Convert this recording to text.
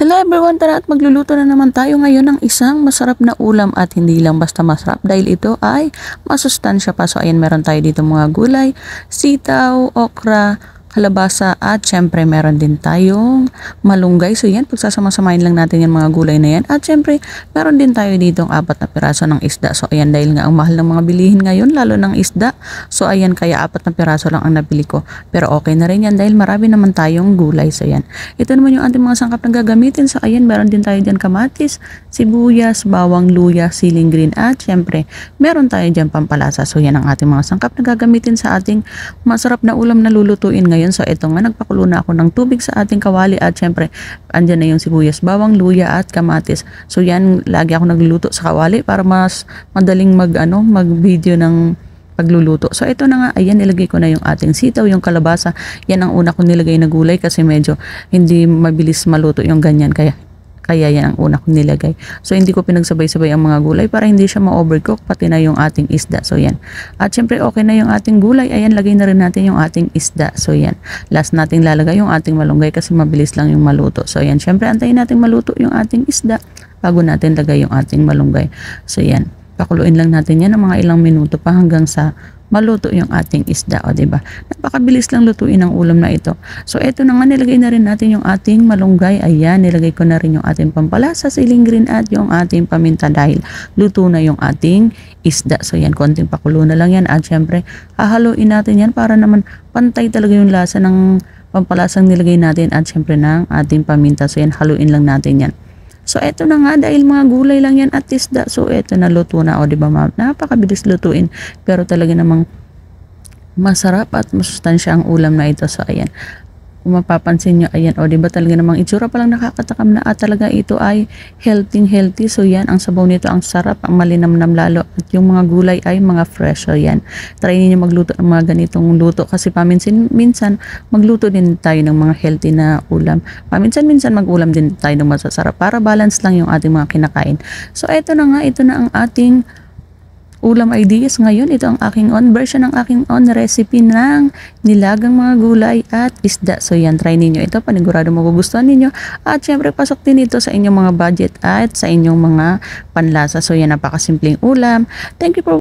Hello everyone, tara at magluluto na naman tayo ngayon ng isang masarap na ulam at hindi lang basta masarap dahil ito ay masustansya pa. So ayan, meron tayo dito mga gulay, sitaw, okra, kalabasa at syempre meron din tayong malunggay. So yan, pagsasama-samahin lang natin yung mga gulay na yan. At syempre meron din tayo ditong 4 na piraso ng isda. So ayan, dahil nga ang mahal ng mga bilihin ngayon lalo ng isda. So ayan, kaya 4 na piraso lang ang nabili ko. Pero okay na rin yan dahil marami naman tayong gulay. So yan, ito naman yung ating mga sangkap na gagamitin. So ayan, meron din tayo dyan kamatis, sibuyas, bawang, luya, siling green at syempre meron tayo dyan pampalasa. So yan ang ating mga sangkap na gagamitin sa ating masarap na ulam na lulutuin ngayon. So ito nga, nagpakulo na ako ng tubig sa ating kawali at syempre andyan na yung sibuyas, bawang, luya at kamatis. So yan, lagi ako nagluluto sa kawali para mas madaling mag-video ng pagluluto. So ito na nga, ayan, nilagay ko na yung ating sitaw, yung kalabasa. Yan ang una kong nilagay na gulay kasi medyo hindi mabilis maluto yung ganyan, kaya yan ang una kong nilagay. So hindi ko pinagsabay-sabay ang mga gulay para hindi siya ma-overcook, pati na yung ating isda. So yan. At syempre okay na yung ating gulay. Ayan, lagay na rin natin yung ating isda. So yan. Last nating lalagay yung ating malunggay kasi mabilis lang yung maluto. So yan. Syempre antayin natin maluto yung ating isda bago natin lagay yung ating malunggay. So yan. Pakuluin lang natin yan ng mga ilang minuto pa hanggang sa maluto yung ating isda, o diba? Napakabilis lang lutuin ang ulam na ito. So eto na nga, nilagay na rin natin yung ating malunggay. Ayan, nilagay ko na rin yung ating pampalasa, siling green at yung ating paminta dahil luto na yung ating isda. So yan, konting pakulo na lang yan at syempre hahaluin natin yan para naman pantay talaga yung lasa ng pampalasang nilagay natin at syempre ng ating paminta. So yan, haluin lang natin yan. So eto na nga, dahil mga gulay lang yan at isda, so eto na, luto na, o diba ma'am? Napakabilis lutuin pero talaga namang masarap at masustansya ang ulam na ito. So ayan, kung mapapansin nyo, ayan, o diba talaga namang itsura pa lang nakakatakam na at talaga ito ay healthy. So yan, ang sabaw nito ang sarap, ang malinamnam lalo at yung mga gulay ay mga fresh. So yan, try niyo magluto ng mga ganitong luto kasi paminsan magluto din tayo ng mga healthy na ulam. Paminsan mag-ulam din tayo ng masasarap para balance lang yung ating mga kinakain. So eto na nga, ito na ang ating ulam ideas ngayon. Ito ang aking version ng aking recipe ng nilagang mga gulay at isda. So yan, try ninyo ito, panigurado magugustuhan ninyo at syempre pasok din ito sa inyong mga budget at sa inyong mga panlasa. So yan, napakasimpleng ulam. Thank you for